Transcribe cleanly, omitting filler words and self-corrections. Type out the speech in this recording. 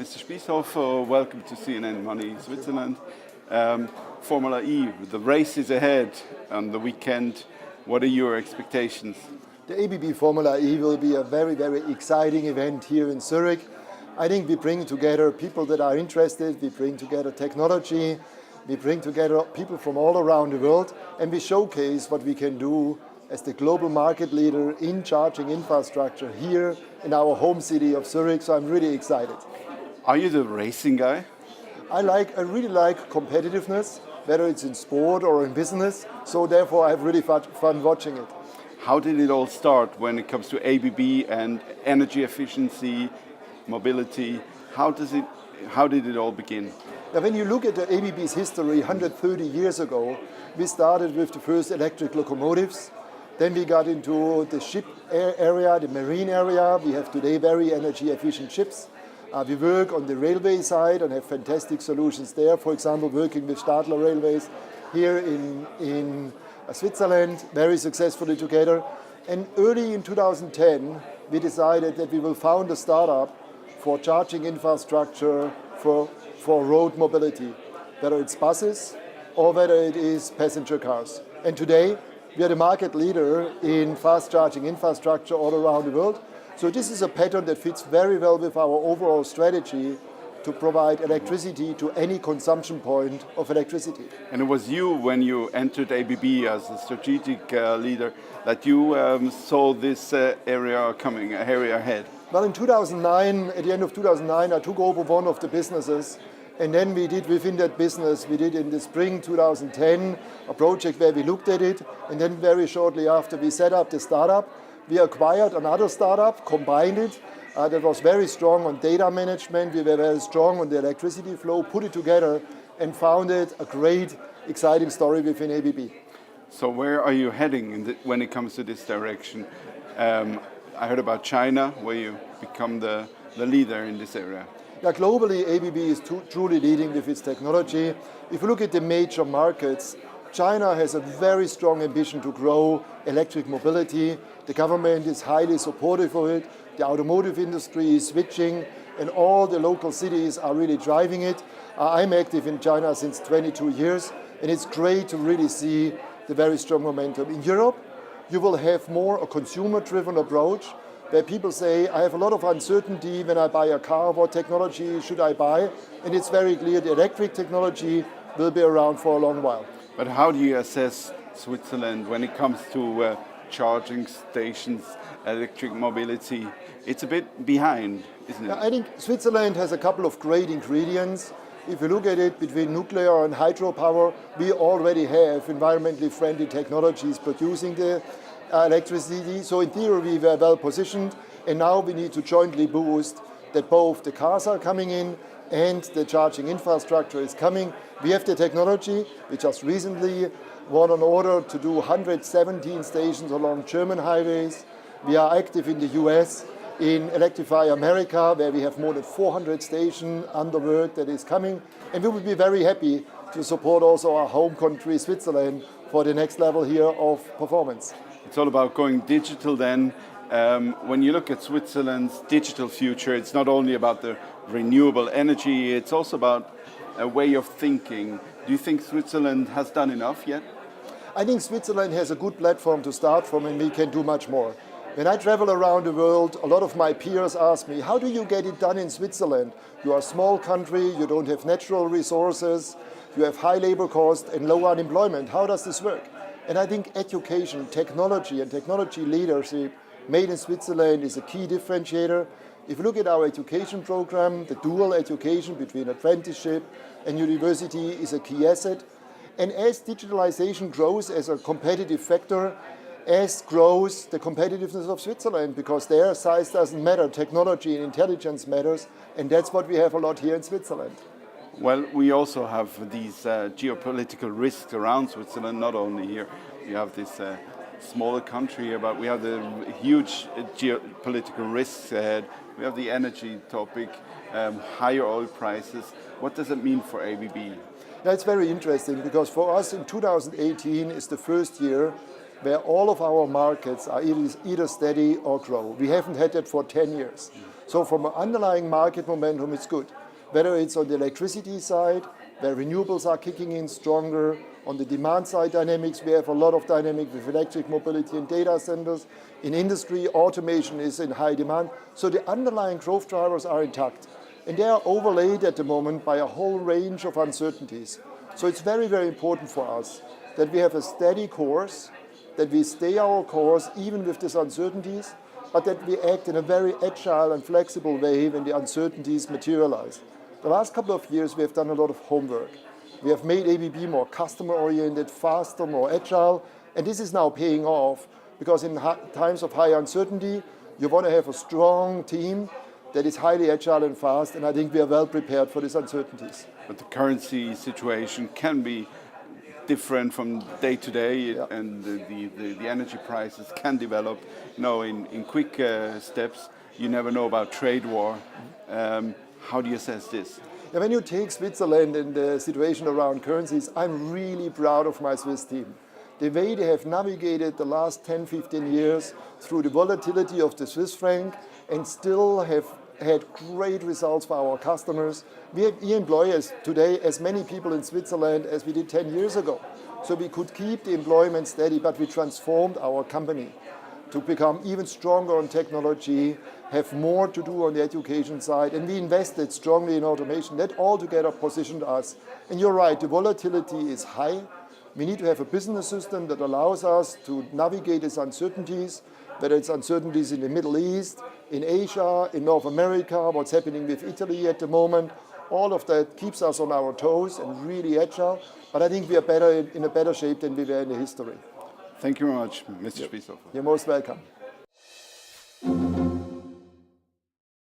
Mr. Spiesshofer, welcome to CNN Money Switzerland. Formula E, the race is ahead on the weekend. What are your expectations? The ABB Formula E will be a very, very exciting event here in Zurich. I think we bring together people that are interested, we bring together technology, we bring together people from all around the world, and we showcase what we can do as the global market leader in charging infrastructure here in our home city of Zurich, so I'm really excited. Are you the racing guy? I really like competitiveness, whether it's in sport or in business, so therefore I have really fun watching it. How did it all start when it comes to ABB and energy efficiency, mobility? How did it all begin? Now, when you look at the ABB's history 130 years ago, we started with the first electric locomotives. Then we got into the ship area, the marine area. We have today very energy efficient ships. We work on the railway side and have fantastic solutions there. For example, working with Stadler Railways here in Switzerland, very successfully together. And early in 2010, we decided that we will found a startup for charging infrastructure for road mobility, whether it's buses or whether it is passenger cars. And today, we are the market leader in fast charging infrastructure all around the world. So this is a pattern that fits very well with our overall strategy to provide electricity to any consumption point of electricity. And it was you, when you entered ABB as a strategic leader, that you saw this area coming, area ahead. Well, in 2009, at the end of 2009, I took over one of the businesses. And then we did within that business, we did in the spring 2010 a project where we looked at it. And then very shortly after we set up the startup, we acquired another startup, combined it. That was very strong on data management. We were very strong on the electricity flow, put it together and founded a great, exciting story within ABB. So where are you heading when it comes to this direction? I heard about China, where you become the leader in this area. Yeah, globally, ABB is truly leading with its technology. If you look at the major markets, China has a very strong ambition to grow electric mobility. The government is highly supportive of it. The automotive industry is switching, and all the local cities are really driving it. I'm active in China since 22 years, and it's great to really see the very strong momentum. In Europe, you will have more a consumer-driven approach, where people say, I have a lot of uncertainty when I buy a car, what technology should I buy? And it's very clear the electric technology will be around for a long while. But how do you assess Switzerland when it comes to charging stations, electric mobility? It's a bit behind, isn't it? I think Switzerland has a couple of great ingredients. If you look at it between nuclear and hydropower, we already have environmentally friendly technologies producing the electricity. So in theory, we were well positioned, and now we need to jointly boost that both the cars are coming in and the charging infrastructure is coming. We have the technology. We just recently won an order to do 117 stations along German highways. We are active in the US, in Electrify America, where we have more than 400 stations under work that is coming. And we will be very happy to support also our home country, Switzerland, for the next level here of performance. It's all about going digital then. When you look at Switzerland's digital future, it's not only about the renewable energy, it's also about a way of thinking. Do you think Switzerland has done enough yet? I think Switzerland has a good platform to start from, and we can do much more. When I travel around the world, a lot of my peers ask me, how do you get it done in Switzerland? You are a small country, you don't have natural resources, you have high labor cost and low unemployment. How does this work? And I think education, technology and technology leadership made in Switzerland is a key differentiator. If you look at our education program, the dual education between apprenticeship and university is a key asset. And as digitalization grows as a competitive factor, as grows the competitiveness of Switzerland, because their size doesn't matter, technology and intelligence matters, and that's what we have a lot here in Switzerland. Well, we also have these geopolitical risks around Switzerland, not only here. We have this smaller country, but we have the huge geopolitical risks ahead. We have the energy topic, higher oil prices. What does it mean for ABB? Yeah, it's very interesting, because for us in 2018 is the first year where all of our markets are either steady or grow. We haven't had that for 10 years. So from an underlying market momentum, it's good. Whether it's on the electricity side, where renewables are kicking in stronger, on the demand side dynamics, we have a lot of dynamic with electric mobility and data centers. In industry, automation is in high demand. So the underlying growth drivers are intact. And they are overlaid at the moment by a whole range of uncertainties. So it's very, very important for us that we have a steady course, that we stay our course even with these uncertainties, but that we act in a very agile and flexible way when the uncertainties materialize. The last couple of years, we have done a lot of homework. We have made ABB more customer-oriented, faster, more agile, and this is now paying off because in times of high uncertainty, you want to have a strong team that is highly agile and fast, and I think we are well prepared for these uncertainties. But the currency situation can be different from day to day, Yeah. and the energy prices can develop, in quick steps. You never know about trade war. How do you assess this? Yeah, when you take Switzerland and the situation around currencies, I'm really proud of my Swiss team. The way they have navigated the last 10, 15 years through the volatility of the Swiss franc and still have had great results for our customers. We employ today as many people in Switzerland as we did 10 years ago. So we could keep the employment steady, but we transformed our company to become even stronger on technology, have more to do on the education side, and we invested strongly in automation. That all together positioned us. And you're right, the volatility is high. We need to have a business system that allows us to navigate these uncertainties, whether it's uncertainties in the Middle East, in Asia, in North America, what's happening with Italy at the moment. All of that keeps us on our toes and really agile. But I think we are in a better shape than we were in the history. Thank you very much, Mr. Spiesshofer. You're most welcome.